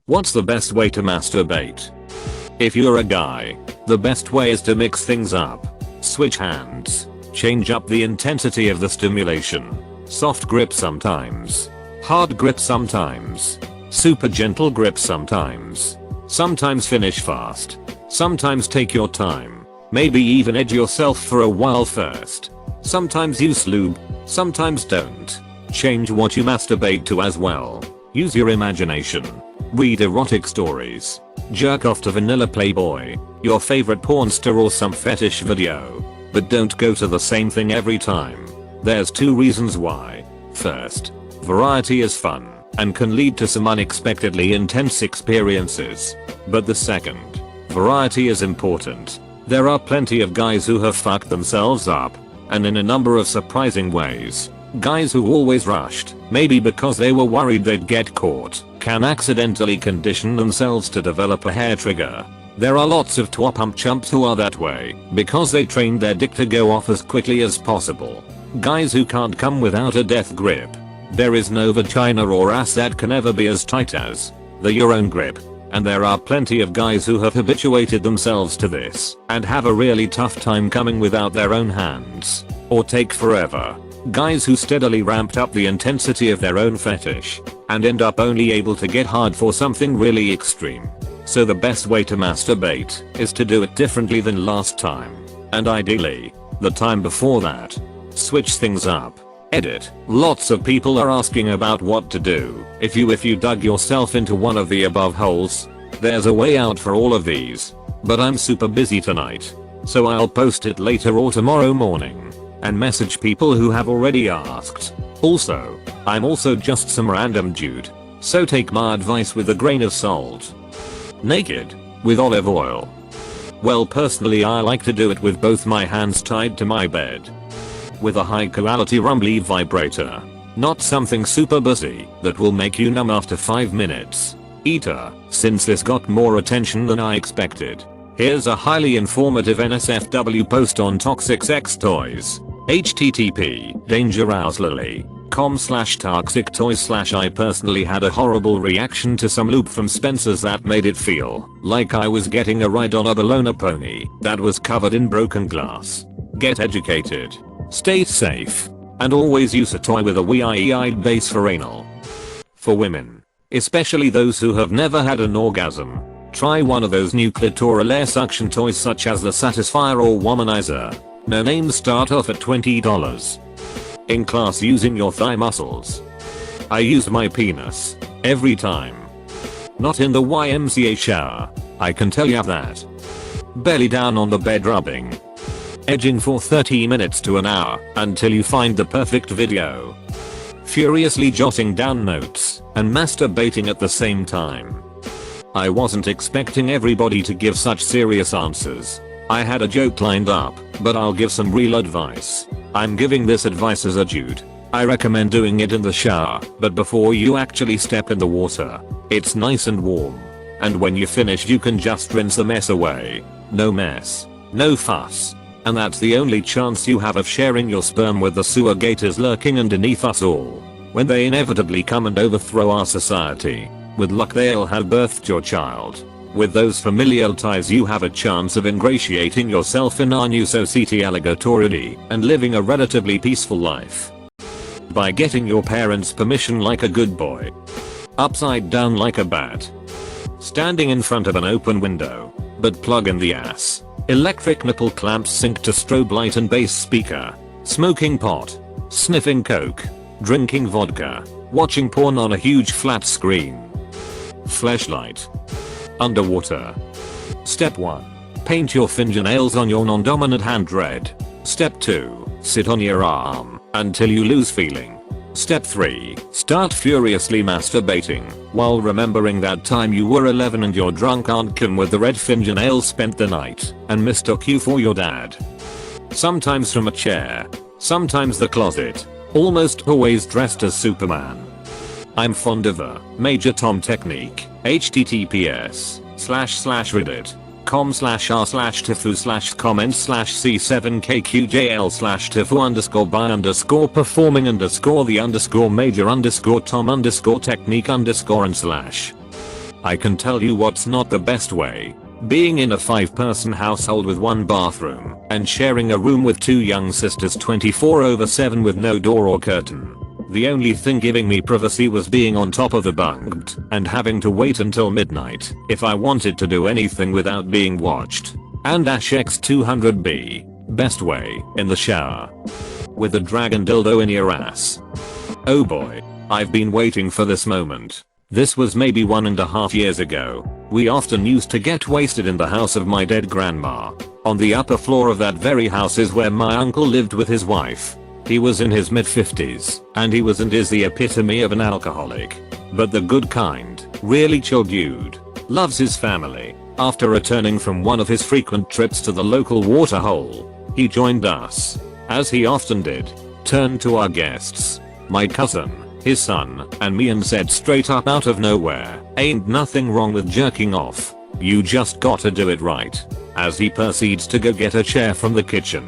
What's the best way to masturbate? If you're a guy, the best way is to mix things up. Switch hands. Change up the intensity of the stimulation. Soft grip sometimes. Hard grip sometimes. Super gentle grip sometimes. Sometimes finish fast. Sometimes take your time. Maybe even edge yourself for a while first. Sometimes use lube. Sometimes don't. Change what you masturbate to as well. Use your imagination. Read erotic stories. Jerk off to vanilla Playboy, your favorite porn star or some fetish video. But don't go to the same thing every time. There's 2 reasons why. First, variety is fun and can lead to some unexpectedly intense experiences. But the second, variety is important. There are plenty of guys who have fucked themselves up, and in a number of surprising ways. Guys who always rushed, maybe because they were worried they'd get caught, can accidentally condition themselves to develop a hair trigger. There are lots of twop chumps who are that way, because they trained their dick to go off as quickly as possible. Guys who can't come without a death grip. There is no vagina or ass that can ever be as tight as the your own grip. And there are plenty of guys who have habituated themselves to this, and have a really tough time coming without their own hands. Or take forever. Guys who steadily ramped up the intensity of their own fetish, and end up only able to get hard for something really extreme. So the best way to masturbate is to do it differently than last time. And ideally, the time before that. Switch things up. Edit. Lots of people are asking about what to do if you dug yourself into one of the above holes. There's a way out for all of these. But I'm super busy tonight. So I'll post it later or tomorrow morning. And message people who have already asked. Also, I'm also just some random dude. So take my advice with a grain of salt. Naked. With olive oil. Well, personally I like to do it with both my hands tied to my bed. With a high quality rumbly vibrator. Not something super busy that will make you numb after 5 minutes. Either, since this got more attention than I expected. Here's a highly informative NSFW post on toxic sex toys. http://dangerouslily.com/toxic-toys/ I personally had a horrible reaction to some lube from Spencer's that made it feel like I was getting a ride on a bologna pony that was covered in broken glass. Get educated. Stay safe. And always use a toy with a wee-eyed base for anal. For women, especially those who have never had an orgasm, try one of those new clitoral air suction toys such as the Satisfier or Womanizer. No names start off at $20. In class using your thigh muscles. I use my penis. Every time. Not in the YMCA shower. I can tell ya that. Belly down on the bed rubbing. Edging for 30 minutes to an hour until you find the perfect video. Furiously jotting down notes and masturbating at the same time. I wasn't expecting everybody to give such serious answers. I had a joke lined up, but I'll give some real advice. I'm giving this advice as a dude. I recommend doing it in the shower, but before you actually step in the water. It's nice and warm. And when you finish you can just rinse the mess away. No mess. No fuss. And that's the only chance you have of sharing your sperm with the sewer gators lurking underneath us all. When they inevitably come and overthrow our society. With luck they'll have birthed your child. With those familial ties you have a chance of ingratiating yourself in our new society alligatorily and living a relatively peaceful life. By getting your parents' permission like a good boy. Upside down like a bat. Standing in front of an open window. But plug in the ass. Electric nipple clamps sync to strobe light and bass speaker. Smoking pot. Sniffing coke. Drinking vodka. Watching porn on a huge flat screen. Fleshlight. Underwater. Step 1. Paint your fingernails on your non-dominant hand red. Step 2. Sit on your arm until you lose feeling. Step 3. Start furiously masturbating while remembering that time you were 11 and your drunk aunt Kim with the red fingernails spent the night and mistook you for your dad. Sometimes from a chair. Sometimes the closet. Almost always dressed as Superman. I'm fond of a Major Tom technique. https://reddit.com/r/tifu/comment/c7kqjl/tifu_by_performing_the_major_tom_technique_ and/. I can tell you what's not the best way. Being in a 5-person household with 1 bathroom and sharing a room with 2 young sisters 24/7 with no door or curtain. The only thing giving me privacy was being on top of the bunk and having to wait until midnight if I wanted to do anything without being watched. And X200B. Best way, in the shower. With a dragon dildo in your ass. Oh boy. I've been waiting for this moment. This was maybe 1.5 years ago. We often used to get wasted in the house of my dead grandma. On the upper floor of that very house is where my uncle lived with his wife. He was in his mid-50s, and he was and is the epitome of an alcoholic. But the good kind, really chill dude. Loves his family. After returning from one of his frequent trips to the local water hole, he joined us. As he often did. Turned to our guests. My cousin, his son, and me and said straight up out of nowhere, "Ain't nothing wrong with jerking off. You just gotta do it right." As he proceeds to go get a chair from the kitchen,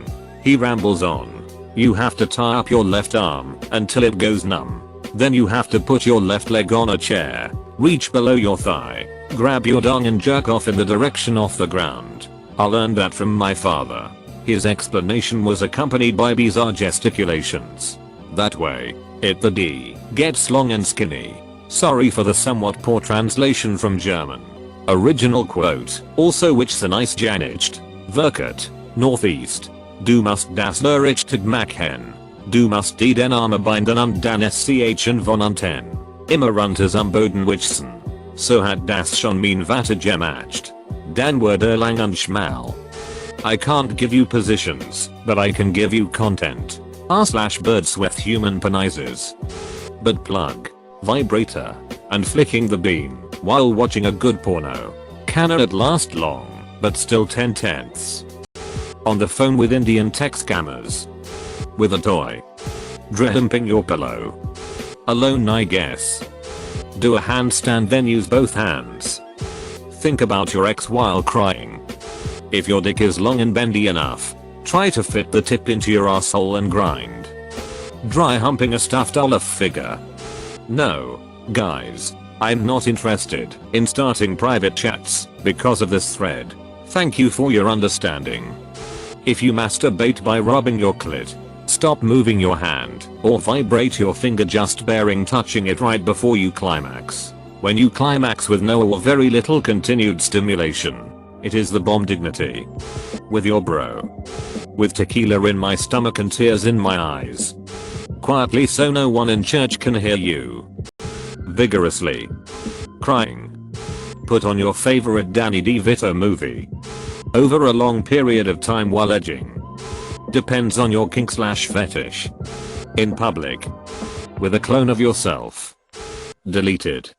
he rambles on. You have to tie up your left arm until it goes numb. Then you have to put your left leg on a chair, reach below your thigh, grab your dong and jerk off in the direction off the ground. I learned that from my father. His explanation was accompanied by bizarre gesticulations. That way, it the D gets long and skinny. Sorry for the somewhat poor translation from German. Original quote, also which the nice Janischt, Verkert, Northeast. Du musst das Lerichtig machen. Du musst die den Arme binden und dann schen von unten. Immer runter am Boden wichsen. So hat das schon mein Vater gemacht. Dan wurde lang und schmal. I can't give you positions, but I can give you content. r/birds with human penises. Butt plug, vibrator, and flicking the beam while watching a good porno. Cannot last long, but still 10/10ths. On the phone with Indian tech scammers. With a toy. Dumping your pillow. Alone I guess. Do a handstand then use both hands. Think about your ex while crying. If your dick is long and bendy enough, try to fit the tip into your asshole and grind. Dry humping a stuffed Olaf figure. No, guys, I'm not interested in starting private chats because of this thread. Thank you for your understanding. If you masturbate by rubbing your clit, stop moving your hand or vibrate your finger just bearing touching it right before you climax. When you climax with no or very little continued stimulation, it is the bomb dignity. With your bro. With tequila in my stomach and tears in my eyes. Quietly so no one in church can hear you. Vigorously. Crying. Put on your favorite Danny DeVito movie. Over a long period of time while edging. Depends on your kink/fetish. In public. With a clone of yourself. Deleted.